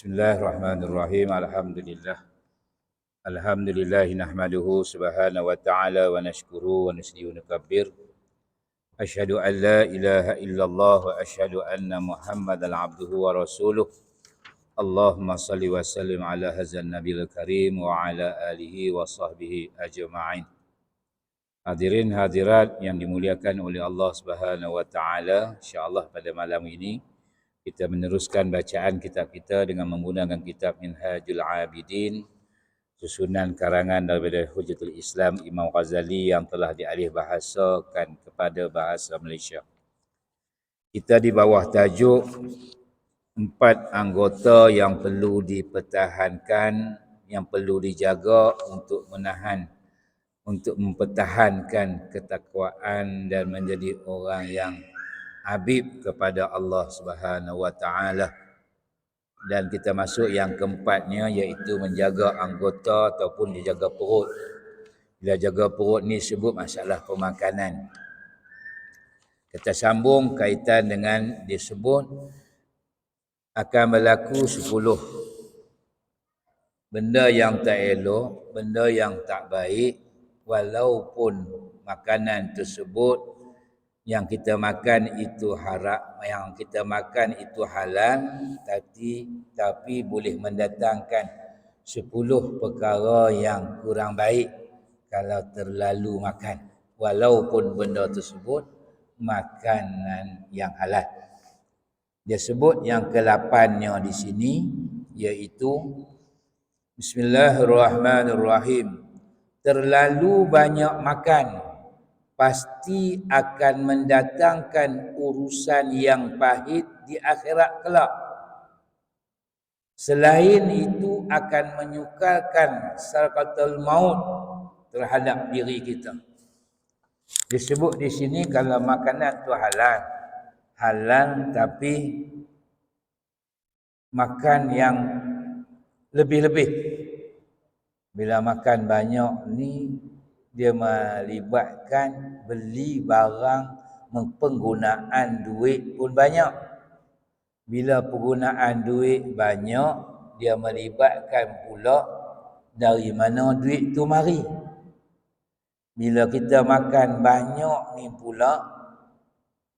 Bismillahirrahmanirrahim. Alhamdulillah. Alhamdulillah nahmaduhu subhanahu wa ta'ala wa nashkuru wa nusli wa nakabbir. Asyhadu an la ilaha illallah wa asyhadu anna Muhammadan abduhu wa rasuluh. Allahumma salli wa sallim ala hazan nabil karim wa ala alihi wa sahbihi ajma'in. Hadirin hadirat yang dimuliakan oleh Allah Subhanahu wa taala, insya-Allah pada malam ini kita meneruskan bacaan kitab kita dengan menggunakan kitab Minhajul Abidin, susunan karangan daripada Hujjatul Islam Imam Ghazali yang telah dialih bahasakan kepada bahasa Malaysia. Kita di bawah tajuk 4 anggota yang perlu dipertahankan, yang perlu dijaga untuk mempertahankan ketakwaan dan menjadi orang yang habib kepada Allah Subhanahu wa taala. Dan kita masuk yang keempatnya, iaitu menjaga anggota ataupun dijaga perut. Bila jaga perut ni sebut masalah pemakanan. Kita sambung kaitan dengan disebut akan berlaku 10 benda yang tak elok, benda yang tak baik, walaupun makanan tersebut yang kita makan itu haram, yang kita makan itu halal, tapi boleh mendatangkan 10 perkara yang kurang baik kalau terlalu makan, walaupun benda tersebut makanan yang halal. Dia sebut yang ke-8-nya di sini, iaitu Bismillahirrahmanirrahim. Terlalu banyak makan pasti akan mendatangkan urusan yang pahit di akhirat kelak. Selain itu akan menyukarkan sakaratul maut terhadap diri kita. Disebut di sini kalau makanan tu halal tapi makan yang lebih-lebih. Bila makan banyak ni dia melibatkan beli barang, penggunaan duit pun banyak. Bila penggunaan duit banyak, dia melibatkan pula dari mana duit tu mari. Bila kita makan banyak ni pula,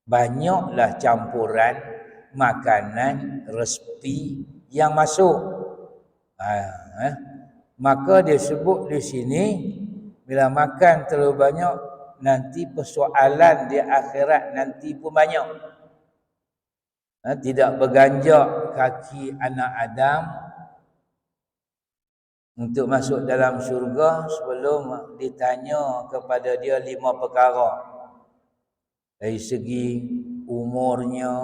banyaklah campuran makanan resipi yang masuk. Maka dia sebut di sini, bila makan terlalu banyak, nanti persoalan di akhirat nanti pun banyak. Tidak berganjak kaki anak Adam untuk masuk dalam syurga sebelum ditanya kepada dia 5 perkara. Dari segi umurnya,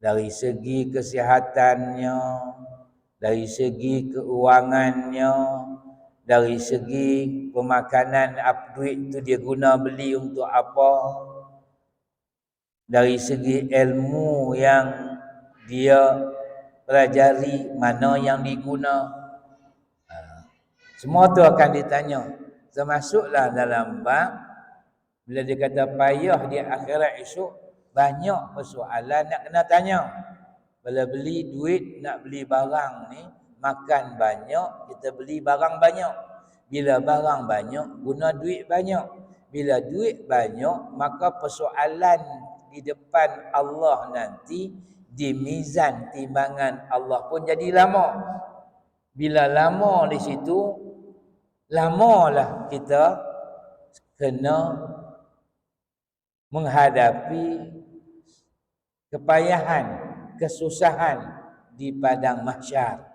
dari segi kesihatannya, dari segi keuangannya, dari segi pemakanan, duit tu dia guna beli untuk apa, dari segi ilmu yang dia pelajari, mana yang diguna, semua tu akan ditanya. Termasuklah dalam bab bila dia kata payah di akhirat esok, banyak persoalan nak kena tanya. Bila beli duit nak beli barang ni, makan banyak, kita beli barang banyak. Bila barang banyak, guna duit banyak. Bila duit banyak, maka persoalan di depan Allah nanti, di mizan timbangan Allah pun jadi lama. Bila lama di situ, lamalah kita kena menghadapi kepayahan, kesusahan di padang mahsyar.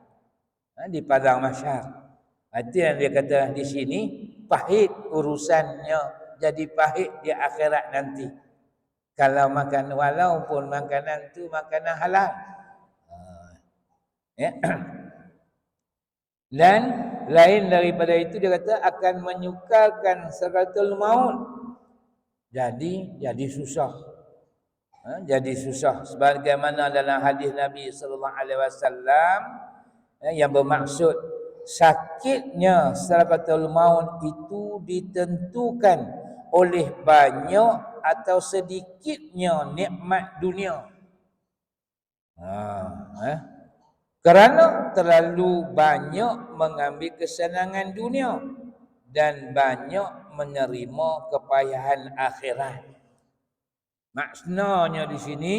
Di padang mahsyar. Itu yang dia kata di sini, pahit urusannya, jadi pahit di akhirat nanti. Kalau makan, walaupun makanan tu makanan halal. Dan lain daripada itu dia kata akan menyukarkan sakaratul maut. Jadi susah. Jadi susah sebagaimana dalam hadis Nabi sallallahu alaihi wasallam yang bermaksud sakitnya sakaratul maut itu ditentukan oleh banyak atau sedikitnya nikmat dunia. Kerana terlalu banyak mengambil kesenangan dunia dan banyak menerima kepayahan akhirat. Maksudnya di sini,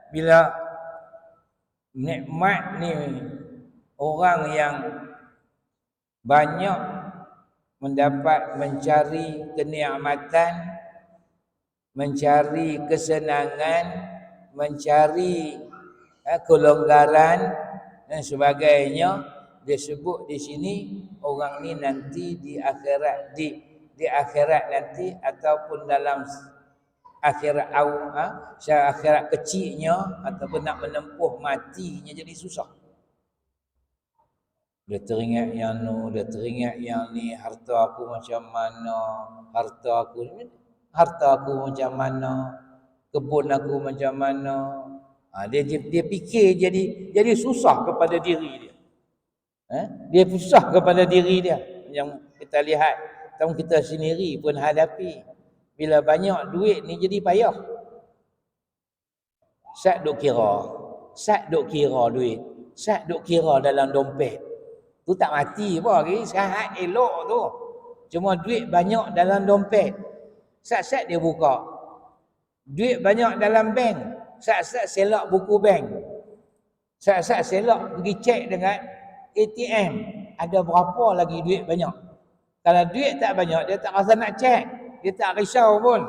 bila nikmat ni orang yang banyak mendapat mencari kenikmatan, mencari kesenangan, mencari kelonggaran dan sebagainya, disebut di sini orang ni nanti di akhirat nanti ataupun dalam akhirat akhirat kecilnya ataupun nak menempuh matinya jadi susah. Dia teringat yang nu, dia teringat yang ni, harta aku macam mana, harta aku macam mana, kebun aku macam mana. Dia fikir jadi susah kepada diri dia. Dia susah kepada diri dia. Yang kita lihat, tahu kita sendiri pun hadapi. Bila banyak duit ni jadi payah. Sat duk kira duit. Sat duk kira dalam dompet. Tu tak mati apa lagi, sihat elok tu. Cuma duit banyak dalam dompet. Sat-sat dia buka. Duit banyak dalam bank. Sat-sat selak buku bank. Sat-sat selak pergi cek dengan ATM. Ada berapa lagi duit banyak. Kalau duit tak banyak, dia tak rasa nak cek. Dia tak risau pun.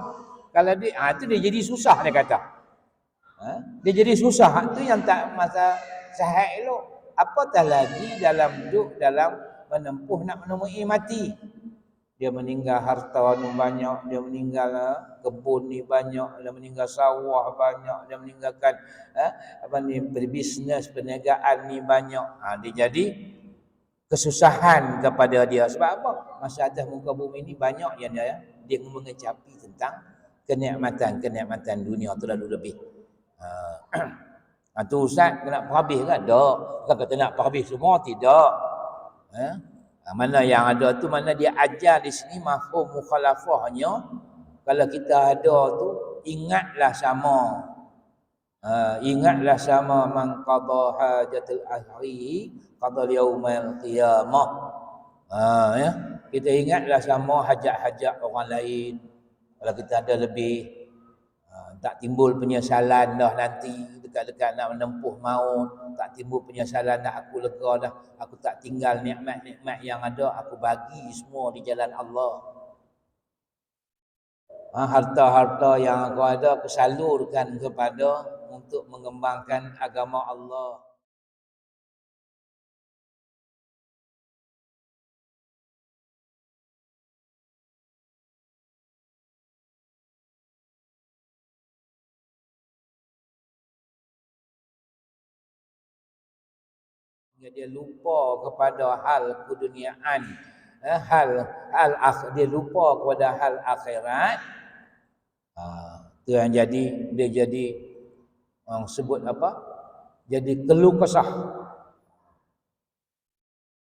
Kalau duit, tu dia jadi susah dia kata. Dia jadi susah. Itu yang tak masa sihat elok. Apatah lagi dalam duduk dalam menempuh nak menemui mati. Dia meninggal harta ni banyak, dia meninggal kebun ni banyak, dia meninggal sawah banyak, dia meninggalkan berbisnes, perniagaan ni banyak. Dia jadi kesusahan kepada dia. Sebab apa? Masa atas muka bumi ni banyak yang dia mengecapi tentang kenikmatan dunia terlalu lebih. Tu Ustaz nak habis ke? Tak. Bukan kata nak habis semua, tidak. Mana yang ada tu, mana dia ajar di sini mafhum mukhalafahnya. Kalau kita ada tu, ingatlah sama man qada hajatul ahri qada yaumal qiyamah. Kita ingatlah sama hajat-hajat orang lain. Kalau kita ada lebih, tak timbul penyesalan dah nanti dekat-dekat nak menempuh maut, tak timbul penyesalan dah, aku lega dah, aku tak tinggal nikmat-nikmat yang ada, aku bagi semua di jalan Allah. Harta-harta yang aku ada aku salurkan kepada untuk mengembangkan agama Allah. Dia lupa kepada hal keduniaan, dia lupa kepada hal akhirat. Itu yang dia jadi orang sebut apa? Jadi keluh kesah.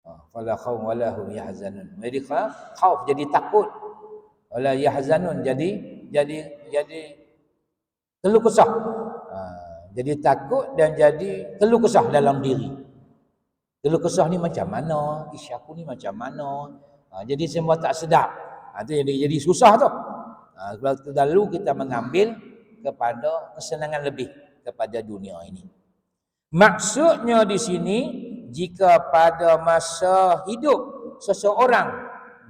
Fala khauf wala hum yahzanun. Jadi khauf jadi takut. Wala yahzanun jadi keluh kesah. Jadi takut dan jadi keluh kesah dalam diri. Keluh kesah ni macam mana? Aku ni macam mana? Jadi semua tak sedap. Itu jadi susah tu. Lalu kita mengambil kepada kesenangan lebih kepada dunia ini. Maksudnya di sini, jika pada masa hidup seseorang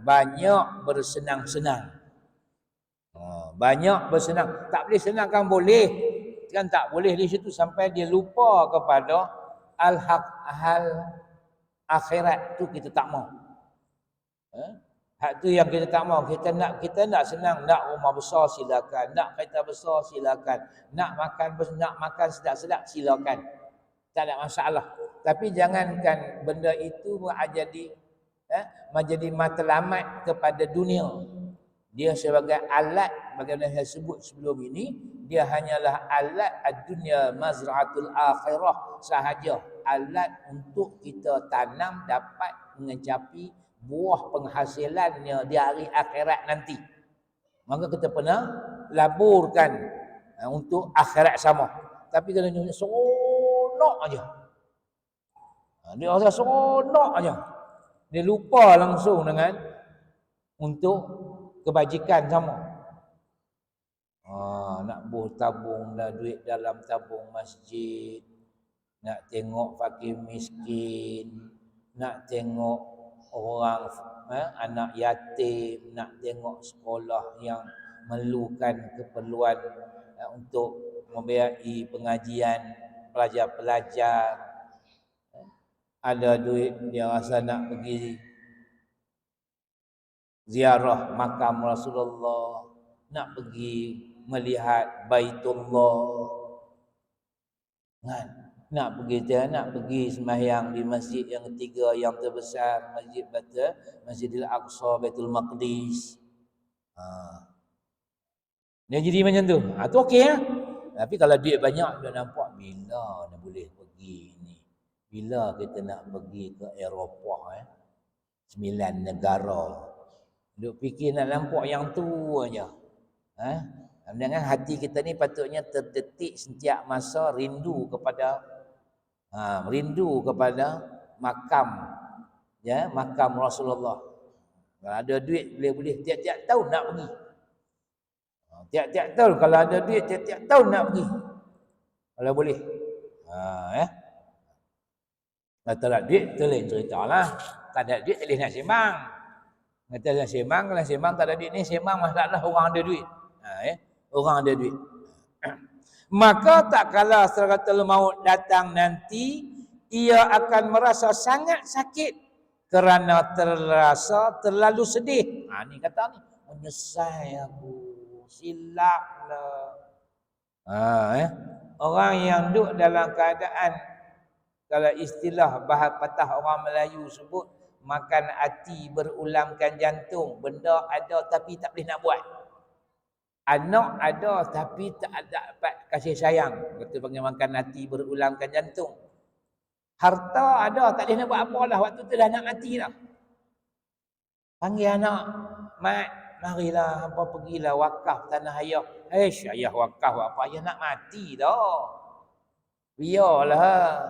banyak bersenang-senang. Banyak bersenang. Tak boleh senang kan boleh. Kan tak boleh di situ sampai dia lupa kepada hal akhirat tu kita tak mau. Hak tu yang kita tak mau. Kita nak senang, nak rumah besar silakan, nak kereta besar silakan, nak makan sedap-sedap silakan. Tak ada masalah. Tapi jangankan benda itu menjadi matlamat kepada dunia. Dia sebagai alat, bagaimana saya sebut sebelum ini, dia hanyalah alat ad-dunya mazra'atul akhirah sahaja. Alat untuk kita tanam dapat mencapai buah penghasilannya di hari akhirat nanti. Maka kita pernah laburkan untuk akhirat sama. Tapi kalau seronok aja. Dia rasa seronok aja. Dia lupa langsung dengan untuk kebajikan sama. Nak tabung dah duit dalam tabung masjid, nak tengok fakir miskin, nak tengok orang anak yatim, nak tengok sekolah yang memerlukan keperluan untuk membiayai pengajian pelajar-pelajar. Ada duit dia rasa nak pergi ziarah makam Rasulullah, nak pergi melihat Baitullah, kan? Nak pergi sembahyang di masjid yang ketiga yang terbesar, Masjidil Aqsa, Baitul Maqdis. Dia jadi macam tu. Tu okey lah. Tapi kalau duit banyak dia nampak bila dia boleh pergi ni. Bila kita nak pergi ke Eropah 9 negara. Duk fikir nak nampak yang tu aja. Dengan hati kita ni patutnya terdetik setiap masa rindu kepada makam makam Rasulullah. Kalau ada duit boleh tiap-tiap tahun nak pergi. Tiap-tiap tahun kalau ada duit tiap-tiap tahun nak pergi. Kalau boleh. Kalau tak ada duit tu lain ceritalah. Tak ada duit tak boleh nak sembang. Kata nak sembang, kalau sembang tak ada duit ni sembang masalah orang ada duit. Orang ada duit. Maka tak kala sakaratul maut datang nanti, ia akan merasa sangat sakit kerana terasa terlalu sedih. Ni kata ni, menyesal aku, silaplah. Orang yang duduk dalam keadaan, kalau istilah bahasa patah orang Melayu sebut, makan hati berulamkan jantung. Benda ada tapi tak boleh nak buat. Anak ada tapi tak dapat kasih sayang. Betul panggil makan hati berulamkan jantung. Harta ada tak boleh nak buat apa lah. Waktu tu dah nak mati dah. Panggil anak, mat, marilah hampa pergilah wakaf tanah ayah. Ayah wakaf apa? Ayah nak mati dah. Biarlah.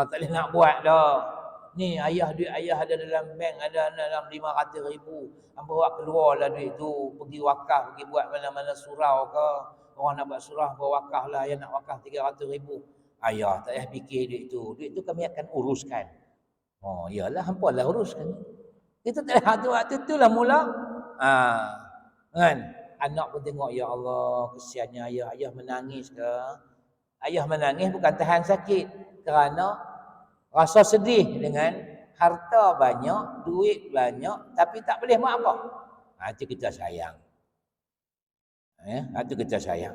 Tak boleh nak buat dah. Ni duit ayah ada dalam bank, ada dalam 500,000. Hampa buat keluarlah duit tu, pergi wakaf, pergi buat mana-mana surau ke. Orang nak buat surau, buat wakaf lah. Ayah nak wakaf 300,000. Ayah tak payah fikir duit tu. Duit tu kami akan uruskan. Iyalah, hampa lah uruskan. Kita tak ada waktu tu lah mula. Kan? Anak pun tengok, ya Allah, kesiannya ayah. Ayah menangis ke? Ayah menangis bukan tahan sakit. Kerana rasa sedih dengan harta banyak, duit banyak, tapi tak boleh buat apa. Itu kita sayang. Itu kita sayang.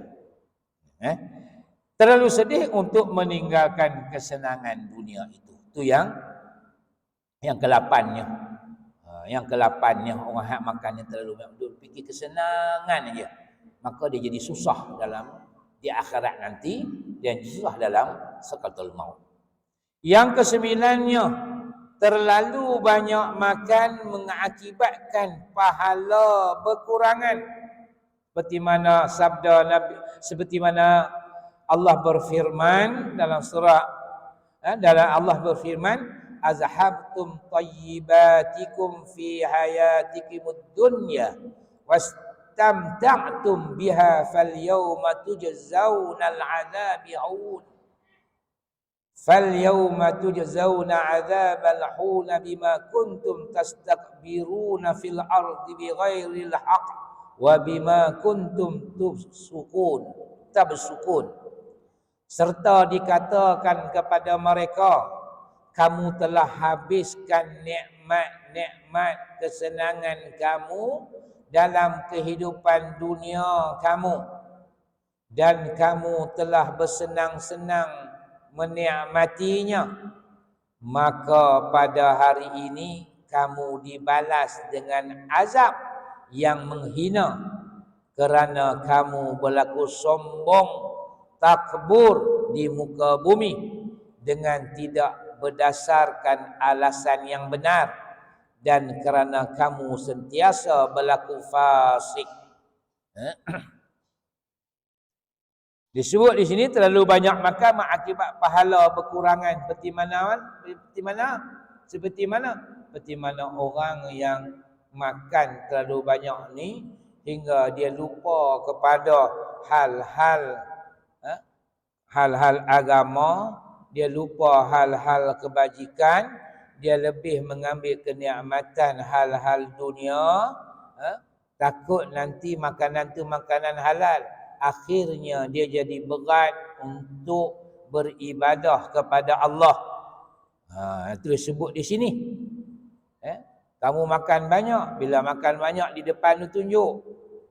Terlalu sedih untuk meninggalkan kesenangan dunia itu. Itu yang ke-8-nya. Yang ke-8-nya orang hak makannya terlalu banyak, duk fikir kesenangan aja. Maka dia jadi susah di akhirat nanti, dan susah dalam sakaratul maut. Yang ke-9-nya, terlalu banyak makan mengakibatkan pahala berkurangan. Seperti mana sabda Nabi, seperti mana Allah berfirman dalam surah, Allah berfirman, azhabtum tayyibatikum fi hayatikumud dunya wastamta'tum biha falyawma tujzaunal 'adzabi 'un. فَالْيَوْمَ تُجْزَوْنَ عَذَابَ الْحُونَ بِمَا كُنْتُمْ تَسْتَكْبِرُونَ فِي الْأَرْضِ بِغَيْرِ الْحَقِّ وَبِمَا كُنْتُمْ تَبْسُقُونَ. Serta dikatakan kepada mereka, kamu telah habiskan nikmat-nikmat kesenangan kamu dalam kehidupan dunia kamu, dan kamu telah bersenang-senang menikmatinya, maka pada hari ini kamu dibalas dengan azab yang menghina kerana kamu berlaku sombong, takbur di muka bumi dengan tidak berdasarkan alasan yang benar, dan kerana kamu sentiasa berlaku fasik. Disebut di sini terlalu banyak makan mengakibat pahala berkurangan. Seperti mana? Seperti mana? Seperti mana orang yang makan terlalu banyak ni hingga dia lupa kepada hal-hal hal-hal agama, dia lupa hal-hal kebajikan, dia lebih mengambil kenikmatan hal-hal dunia, takut nanti makanan tu makanan halal. Akhirnya dia jadi berat untuk beribadah kepada Allah. Itu disebut di sini. Kamu makan banyak, bila makan banyak di depan tu tunjuk.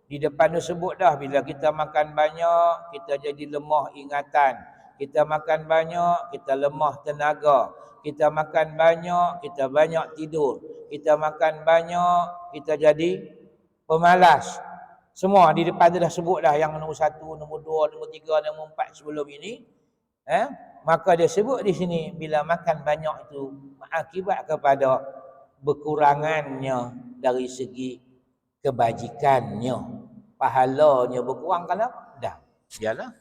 Di depan tu sebut dah, bila kita makan banyak, kita jadi lemah ingatan. Kita makan banyak, kita lemah tenaga. Kita makan banyak, kita banyak tidur. Kita makan banyak, kita jadi pemalas. Semua di depan tu dah sebut dah, yang nombor 1, nombor 2, nombor 3, nombor 4 sebelum ini. Maka dia sebut di sini, bila makan banyak itu akibat kepada berkurangannya dari segi kebajikannya, pahalanya berkurang. Kenapa? Dah, biarlah.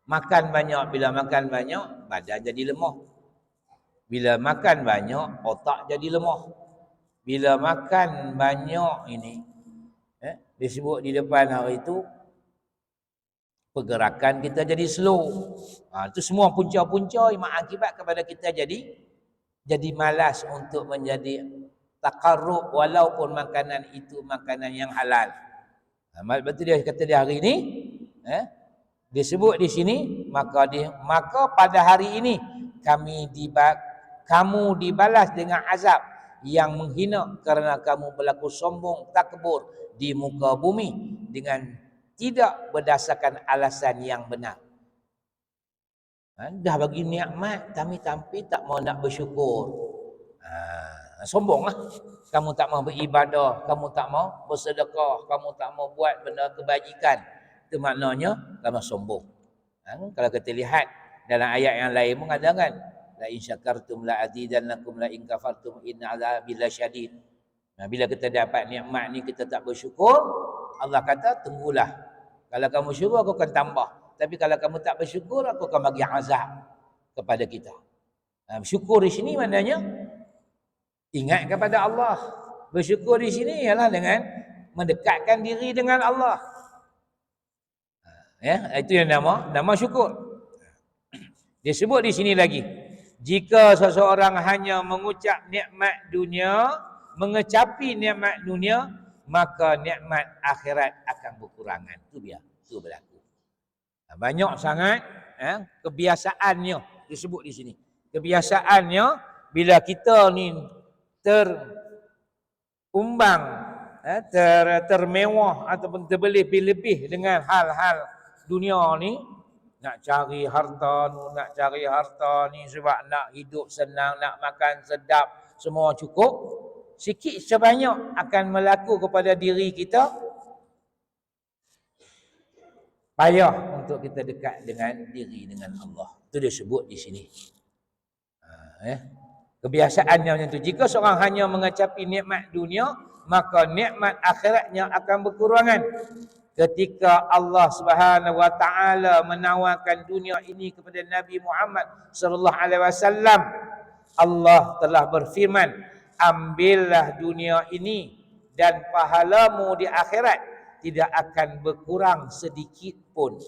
Makan banyak, bila makan banyak badan jadi lemah. Bila makan banyak otak jadi lemah. Bila makan banyak ini disebut di depan hari itu pergerakan kita jadi slow. Itu semua punca-punca yang mengakibat kepada kita jadi malas untuk menjadi takarrub walaupun makanan itu makanan yang halal. Betul dia kata dia hari ini, disebut di sini, maka pada hari ini kamu dibalas dengan azab yang menghina kerana kamu berlaku sombong takbur di muka bumi dengan tidak berdasarkan alasan yang benar. Dah bagi nikmat tapi tak mau nak bersyukur. Sombonglah. Kamu tak mau beribadah, kamu tak mau bersedekah, kamu tak mau buat benda kebajikan. Itu maknanya kamu sombong. Kalau kita lihat dalam ayat yang lain mengatakan la in syakartum la azidannakum la in kafartum inna azabi lasyadid. Bila kita dapat nikmat ni kita tak bersyukur, Allah kata tunggulah. Kalau kamu syukur aku akan tambah. Tapi kalau kamu tak bersyukur, aku akan bagi azab kepada kita. Syukur di sini maknanya ingat kepada Allah. Bersyukur di sini ialah dengan mendekatkan diri dengan Allah. Itu yang nama syukur. Disebut di sini lagi. Jika seseorang hanya mengucap nikmat dunia, mengecapi nikmat dunia, maka nikmat akhirat akan berkurangan. Itu biar, itu berlaku. Banyak sangat kebiasaannya disebut di sini. Kebiasaannya bila kita ni terumbang, termewah ataupun terlebih-lebih dengan hal-hal dunia ni, nak cari harta ni sebab nak hidup senang, nak makan sedap, semua cukup, sikit sebanyak akan berlaku kepada diri kita. Payah untuk kita dekat dengan diri dengan Allah. Itu dia sebut di sini. Kebiasaannya macam tu. Jika seorang hanya mengecapi nikmat dunia, maka nikmat akhiratnya akan berkurangan. Ketika Allah Subhanahu Wa Taala menawarkan dunia ini kepada Nabi Muhammad sallallahu alaihi wasallam, Allah telah berfirman, ambillah dunia ini dan pahalamu di akhirat tidak akan berkurang sedikit pun.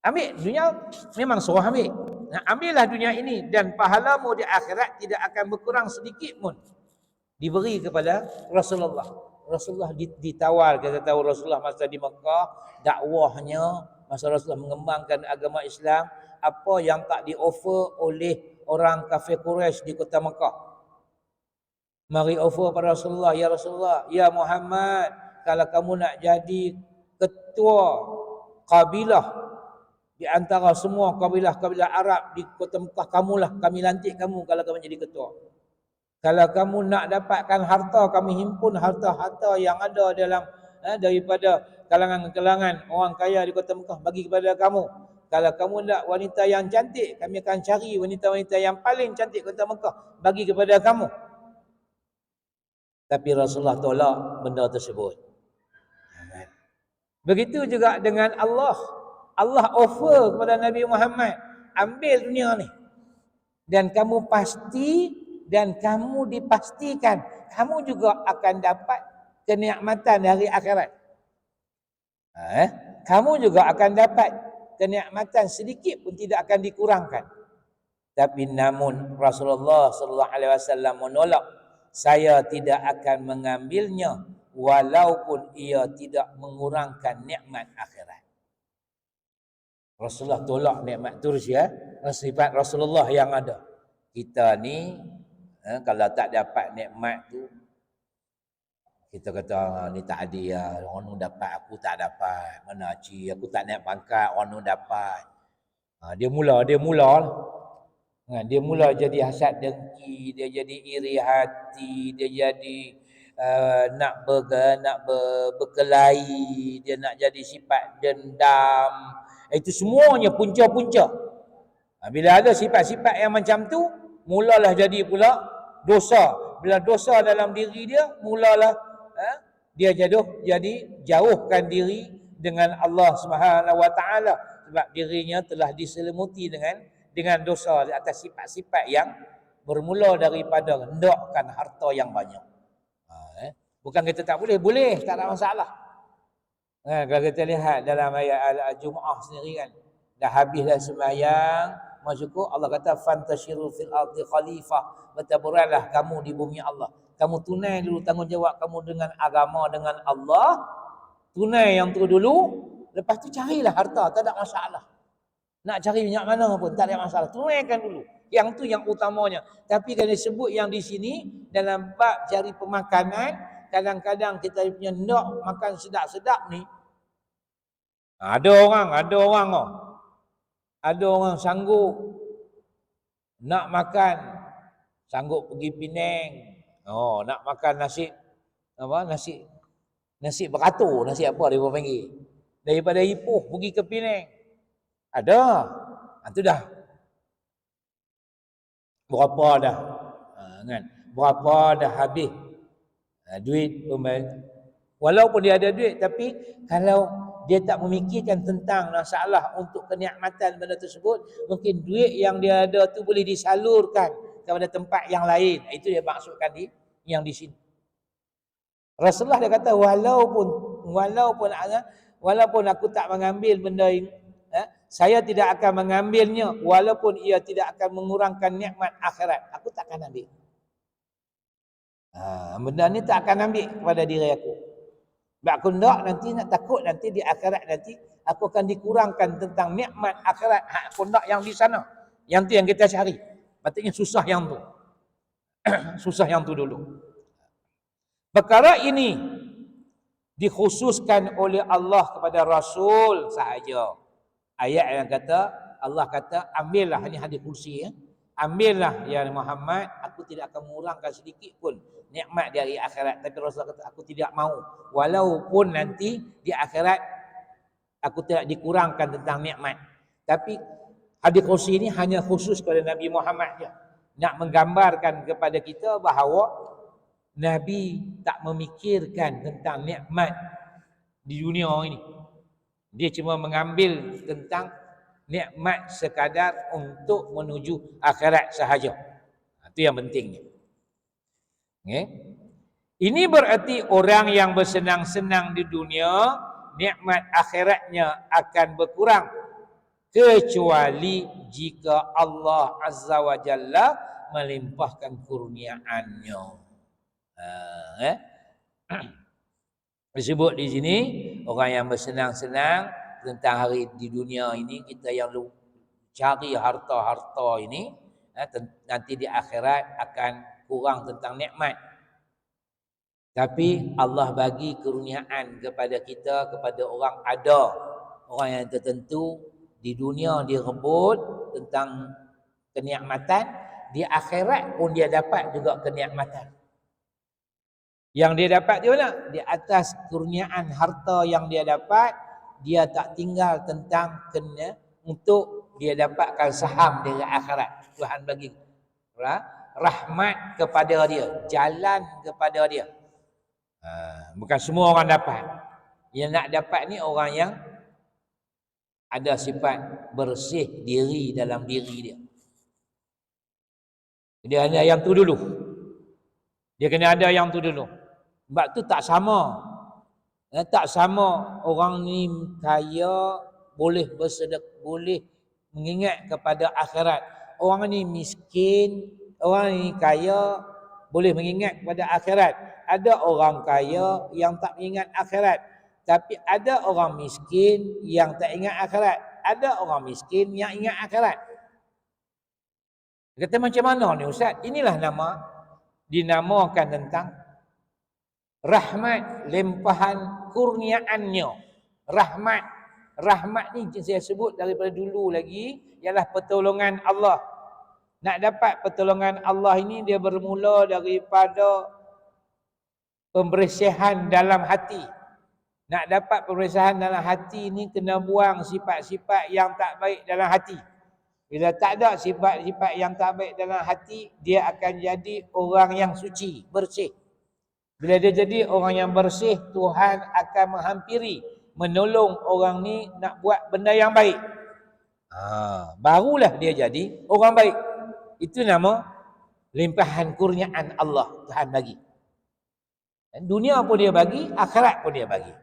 Ambil dunia, memang suruh ambil. Ambillah dunia ini dan pahalamu di akhirat tidak akan berkurang sedikit pun. Diberi kepada Rasulullah. Rasulullah ditawar, kita tahu Rasulullah masa di Mekah, dakwahnya, masa Rasulullah mengembangkan agama Islam, apa yang tak di-offer oleh orang kafir Quraisy di kota Mekah. Mari offer pada Rasulullah, ya Rasulullah, ya Muhammad, kalau kamu nak jadi ketua kabilah di antara semua kabilah-kabilah Arab di kota Mekah, kamulah, kami lantik kamu kalau kamu jadi ketua. Kalau kamu nak dapatkan harta, kami himpun harta-harta yang ada dalam daripada kalangan-kalangan orang kaya di kota Mekah bagi kepada kamu. Kalau kamu nak wanita yang cantik, kami akan cari wanita-wanita yang paling cantik kota Mekah bagi kepada kamu. Tapi Rasulullah tolak benda tersebut. Begitu juga dengan Allah. Allah offer kepada Nabi Muhammad, ambil dunia ni. Dan kamu pasti dan kamu dipastikan kamu juga akan dapat kenikmatan dari akhirat. Kamu juga akan dapat kenikmatan, sedikit pun tidak akan dikurangkan. Tapi namun Rasulullah sallallahu alaihi wasallam menolak, saya tidak akan mengambilnya walaupun ia tidak mengurangkan nikmat akhirat. Rasulullah tolak nikmat tu ya, sifat Rasulullah yang ada. Kita ni kalau tak dapat nikmat tu, kita kata ni tak ada ya, orang dapat aku tak dapat. Mana cik aku tak naik pangkat, orang dapat. Dia mula dia mula jadi hasad dengki, dia jadi iri hati, dia jadi nak berkelahi, dia nak jadi sifat dendam. Itu semuanya punca-punca. Bila ada sifat-sifat yang macam tu, mulalah jadi pula dosa. Bila dosa dalam diri dia, mulalah dia jadi jauhkan diri dengan Allah Subhanahu Wa Taala, sebab dirinya telah diselimuti dengan dosa di atas sifat-sifat yang bermula daripada hendakkan harta yang banyak. Bukan kita tak boleh, tak ada masalah. Kalau kita lihat dalam ayat Al-Jumu'ah sendiri kan, dah habis dah sembahyang, masyukur Allah kata fantashiru fil ardi khalifah, bertaburanlah kamu di bumi Allah. Kamu tunai dulu tanggungjawab kamu dengan agama, dengan Allah. Tunai yang tu dulu, lepas tu carilah harta, tak ada masalah. Nak cari minyak mana pun tak ada masalah. Tunaikan dulu. Yang tu yang utamanya. Tapi kalau disebut yang di sini dalam bab cari pemakanan, kadang-kadang kita punya nak makan sedap-sedap ni. Ada orang sanggup nak makan, sanggup pergi Penang. Nak makan nasi beratur, nasi apa dia panggil. Daripada Ipoh pergi ke Penang. Ada. Itu dah. Berapa dah? Kan? Berapa dah habis duit pembayar. Walaupun dia ada duit, tapi kalau dia tak memikirkan tentang masalah untuk kenikmatan benda tersebut, mungkin duit yang dia ada tu boleh disalurkan kepada tempat yang lain. Itu dia maksudkan yang di sini. Rasulullah dia kata walaupun aku tak mengambil benda ini, saya tidak akan mengambilnya walaupun ia tidak akan mengurangkan nikmat akhirat. Aku tak akan ambil. Benda ni tak akan ambil kepada diri aku. Sebab aku nak takut nanti di akhirat nanti aku akan dikurangkan tentang nikmat akhirat. Aku nak yang di sana. Yang tu yang kita cari. Patutnya susah yang tu. Susah yang tu dulu. Perkara ini dikhususkan oleh Allah kepada Rasul sahaja. Ayat yang kata, Allah kata, ambillah, ini hadis kursi ya. Ambillah ya Muhammad, aku tidak akan mengurangkan sedikit pun nikmat dari akhirat. Tapi Rasulullah kata, aku tidak mau. Walaupun nanti di akhirat aku tidak dikurangkan tentang nikmat. Tapi hadis kursi ini hanya khusus kepada Nabi Muhammad saja. Nak menggambarkan kepada kita bahawa Nabi tak memikirkan tentang nikmat di dunia ini. Dia cuma mengambil tentang nikmat sekadar untuk menuju akhirat sahaja. Itu yang pentingnya. Okay. Ini berarti orang yang bersenang-senang di dunia, nikmat akhiratnya akan berkurang. Kecuali jika Allah Azza wa Jalla melimpahkan kurniaannya. Disebut di sini orang yang bersenang-senang tentang hari di dunia ini, kita yang cari harta-harta ini, nanti di akhirat akan kurang tentang nikmat. Tapi Allah bagi kurniaan kepada kita, kepada orang ada, orang yang tertentu di dunia dia rebut tentang kenikmatan, di akhirat pun dia dapat juga kenikmatan. Yang dia dapat di mana? Di atas kurniaan harta yang dia dapat, dia tak tinggal tentang untuk dia dapatkan saham dari akhirat. Tuhan bagi rahmat kepada dia, jalan kepada dia. Bukan semua orang dapat. Yang nak dapat ni orang yang ada sifat bersih diri dalam diri dia. Dia ada yang tu dulu. Dia kena ada yang tu dulu. Sebab tu tak sama. Tak sama orang ni kaya boleh boleh mengingat kepada akhirat. Orang ni miskin, orang ni kaya boleh mengingat kepada akhirat. Ada orang kaya yang tak ingat akhirat. Tapi ada orang miskin yang tak ingat akhirat. Ada orang miskin yang ingat akhirat. Kata macam mana ni Ustaz? Inilah nama dinamakan tentang rahmat, limpahan kurniaannya. Rahmat ni saya sebut daripada dulu lagi ialah pertolongan Allah. Nak dapat pertolongan Allah ini dia bermula daripada pembersihan dalam hati. Nak dapat pembersihan dalam hati ni kena buang sifat-sifat yang tak baik dalam hati. Bila tak ada sifat-sifat yang tak baik dalam hati, dia akan jadi orang yang suci, bersih. Bila dia jadi orang yang bersih, Tuhan akan menghampiri, menolong orang ni nak buat benda yang baik. Barulah dia jadi orang baik. Itu nama limpahan kurniaan Allah Tuhan bagi. Dunia pun dia bagi, akhirat pun dia bagi.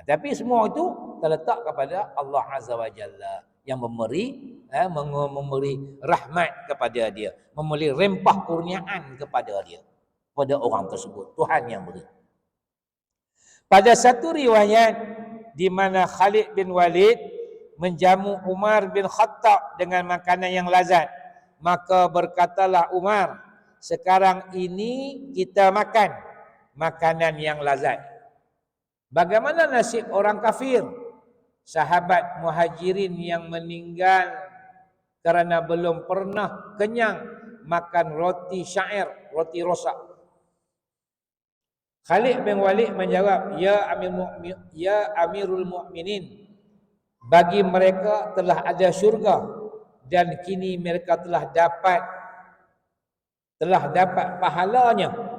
Tapi semua itu terletak kepada Allah Azza wa Jalla yang memberi rahmat kepada dia, memberi rempah kurniaan kepada dia, pada orang tersebut. Tuhan yang beri. Pada satu riwayat di mana Khalid bin Walid menjamu Umar bin Khattab dengan makanan yang lazat, maka berkatalah Umar, sekarang ini kita makan makanan yang lazat. Bagaimana nasib orang kafir? Sahabat muhajirin yang meninggal kerana belum pernah kenyang makan roti syair, roti rosak. Khalid bin Walid menjawab, Ya Amirul Mukminin, bagi mereka telah ada syurga dan kini mereka telah dapat pahalanya.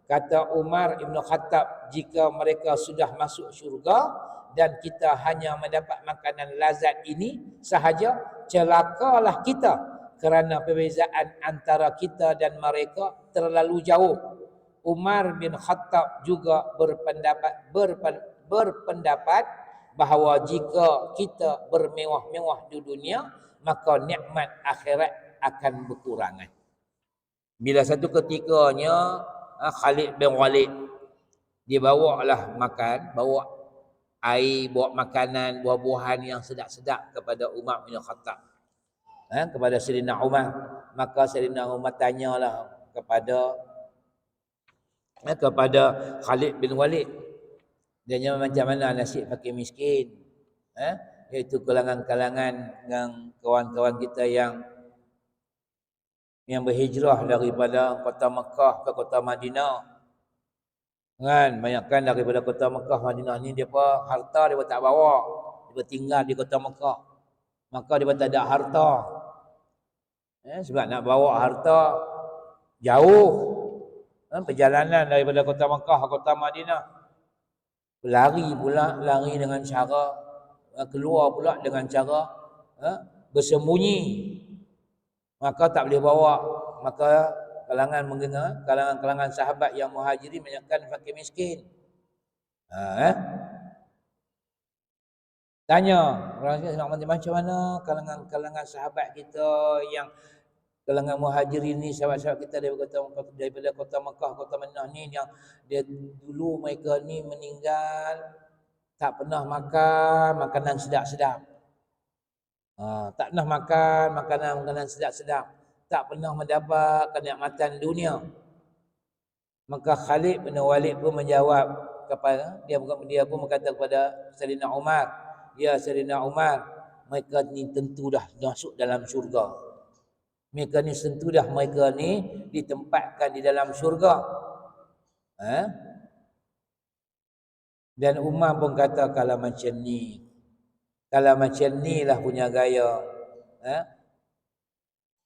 Kata Umar Ibn Khattab, jika mereka sudah masuk syurga dan kita hanya mendapat makanan lazat ini sahaja, celakalah kita kerana perbezaan antara kita dan mereka terlalu jauh. Umar bin Khattab juga berpendapat bahawa jika kita bermewah-mewah di dunia, maka nikmat akhirat akan berkurangan. Bila satu ketikanya Khalid bin Walid dia bawalah makan, bawa air, bawa makanan, buah-buahan yang sedap-sedap kepada Umar bin Khattab, kepada Sayyidina Umar. Maka Sayyidina Umar tanyalah kepada Khalid bin Walid, dia nanya macam mana nasib fakir miskin, iaitu kalangan-kalangan yang kawan-kawan kita yang berhijrah daripada kota Mekah ke kota Madinah. Kan, banyakkan daripada kota Mekah Madinah ni depa harta depa tak bawa. Depa tinggal di kota Mekah. Maka depa tak ada harta. Sebab nak bawa harta jauh. Perjalanan daripada kota Mekah ke kota Madinah. Lari dengan cara keluar pula dengan cara bersembunyi. Maka tak boleh bawa. Maka kalangan sahabat yang muhajirin banyakkan fakir miskin. Tanya orang macam mana kalangan sahabat kita yang kalangan muhajirin ni, sahabat-sahabat kita daripada kota Mekah, kota Madinah ni, yang dia dulu mereka ni meninggal tak pernah makan makanan sedap-sedap. Tak pernah makan makanan sedap-sedap, tak pernah mendapat kenikmatan dunia. Maka Khalid bin Walid pun menjawab kepada dia pun berkata kepada Sayyidina Umar, ya Sayyidina Umar, mereka ni tentu dah masuk dalam syurga. Mereka ni ditempatkan di dalam syurga. Dan Umar pun kata, kalau macam ni lah punya gaya,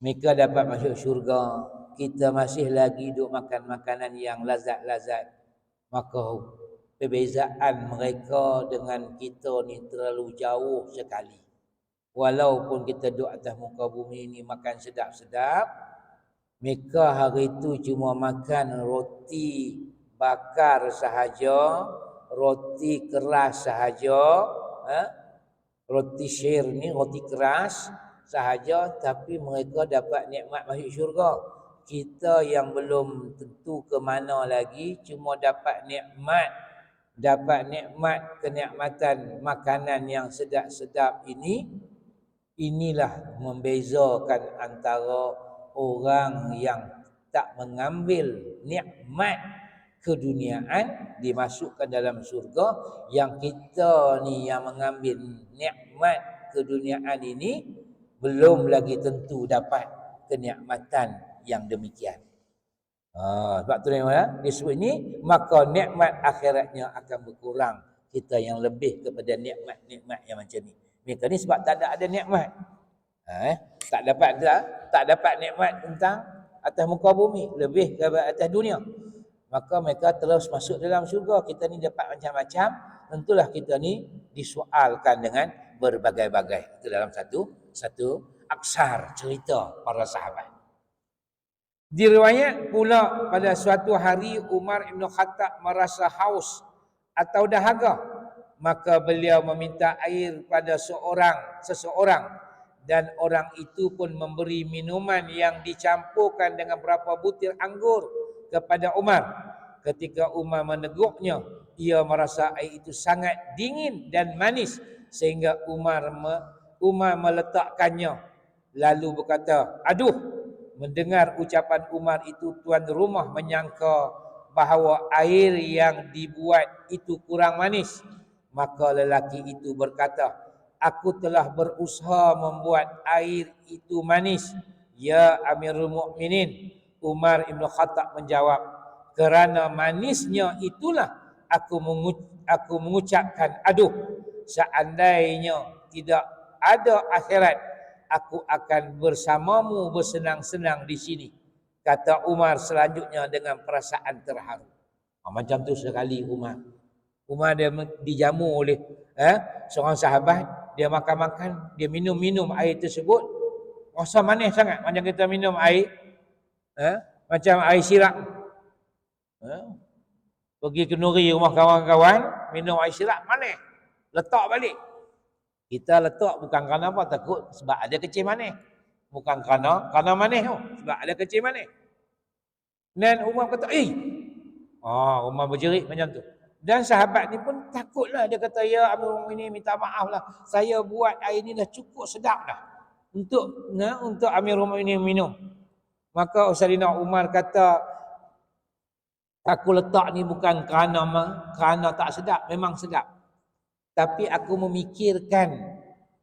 mereka dapat masuk syurga, kita masih lagi duk makan makanan yang lazat-lazat, maka perbezaan mereka dengan kita ni terlalu jauh sekali. Walaupun kita duduk atas muka bumi ni makan sedap-sedap, mereka hari itu cuma makan roti bakar sahaja, roti keras sahaja, roti shir ni roti keras sahaja, tapi mereka dapat nikmat masuk syurga. Kita yang belum tentu ke mana lagi, cuma dapat nikmat kenikmatan makanan yang sedap-sedap ini. Inilah membezakan antara orang yang tak mengambil nikmat keduniaan dimasukkan dalam syurga, yang kita ni yang mengambil nikmat keduniaan ini belum lagi tentu dapat kenikmatan yang demikian. Sebab tu disebut ini, maka nikmat akhiratnya akan berkurang. Kita yang lebih kepada nikmat-nikmat yang macam ni. Mereka ni sebab tak ada nikmat. Tak dapat nikmat tentang atas muka bumi, lebih kepada atas dunia. Maka mereka terus masuk dalam syurga. Kita ni dapat macam-macam. Tentulah kita ni disoalkan dengan berbagai-bagai. Itu dalam satu aksar cerita para sahabat. Diriwayat pula pada suatu hari Umar Ibn Khattab merasa haus atau dahaga, maka beliau meminta air pada seseorang dan orang itu pun memberi minuman yang dicampurkan dengan beberapa butir anggur kepada Umar. Ketika Umar meneguknya, ia merasa air itu sangat dingin dan manis sehingga Umar meletakkannya lalu berkata, "Aduh." Mendengar ucapan Umar itu, tuan rumah menyangka bahawa air yang dibuat itu kurang manis. Maka lelaki itu berkata, "Aku telah berusaha membuat air itu manis, ya Amirul Mukminin." Umar Ibn Khattab menjawab, "Kerana manisnya itulah aku mengucapkan, aduh, seandainya tidak ada akhirat, aku akan bersamamu bersenang-senang di sini," kata Umar selanjutnya dengan perasaan terharu. Macam tu sekali Umar dia dijamu oleh seorang sahabat. Dia makan-makan, dia minum air tersebut, rasa manis sangat. Macam kita minum air macam air sirap. Pergi ke Nuri rumah kawan-kawan, minum air sirap manis, letak balik. Kita letak bukan kerana apa, takut sebab ada kecil manis. Bukan kerana manis tu, sebab ada kecil manis. Dan Umar kata, Umar berjerit macam tu. Dan sahabat ni pun takutlah. Dia kata, "Ya Amirul Mukminin, minta maaf lah. Saya buat air ni dah cukup sedap dah untuk Amirul Mukminin minum." Maka Sayyidina Umar kata, "Aku letak ni bukan kerana tak sedap, memang sedap. Tapi aku memikirkan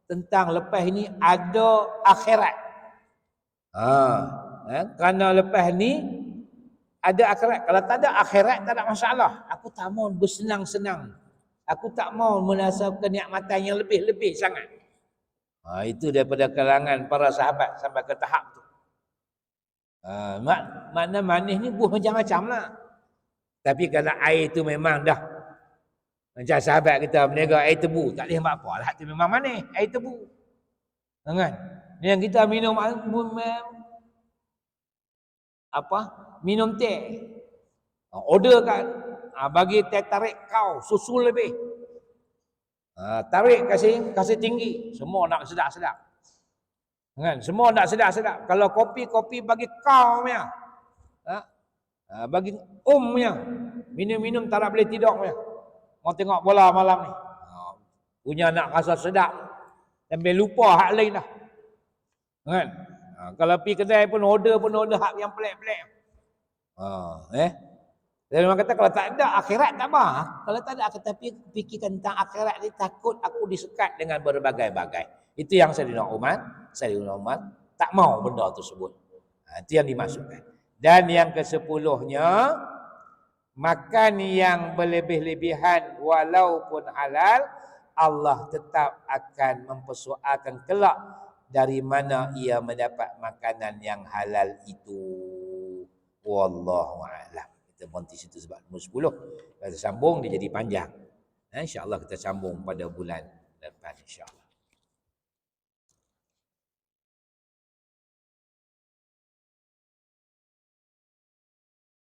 tentang lepas ni ada akhirat. Kerana lepas ni ada akhirat. Kalau tak ada akhirat, tak ada masalah. Aku tak mau bersenang-senang. Aku tak mau merasakan kenikmatan yang lebih-lebih sangat." Itu daripada kalangan para sahabat sampai ke tahap tu. Makna manis ni buah macam-macam lah. Tapi kalau air tu memang dah, macam sahabat kita berniaga air tebu, tak boleh buat apa lah, tu memang manis, air tebu. Kan? Yang kita minum minum teh. Order kan, bagi teh tarik kau, susu lebih. Tarik kasih tinggi, semua nak sedap-sedap. Kan? Semua nak sedap-sedap. Kalau kopi bagi kau punya. Bagi punya. Minum-minum tak nak boleh tidur punya. Mau tengok bola malam ni. Punya nak rasa sedap. Sampai lupa hak lain dah. Kan? Kalau pergi kedai pun order hak yang pelik-pelik. Dia memang kata kalau tak ada akhirat tak apa. Kalau tak ada akhirat, tapi fikirkan tentang akhirat ni, takut aku disekat dengan berbagai-bagai. Itu yang Sayyidina Umar tak mau benda tersebut. Itu yang dimasukkan. Dan yang ke-10-nya, makan yang berlebih-lebihan walaupun halal, Allah tetap akan mempersoalkan kelak dari mana ia mendapat makanan yang halal itu. Wallahu a'lam. Kita berhenti situ sebab nombor 10. Kita sambung dia jadi panjang. InsyaAllah kita sambung pada bulan depan insyaAllah.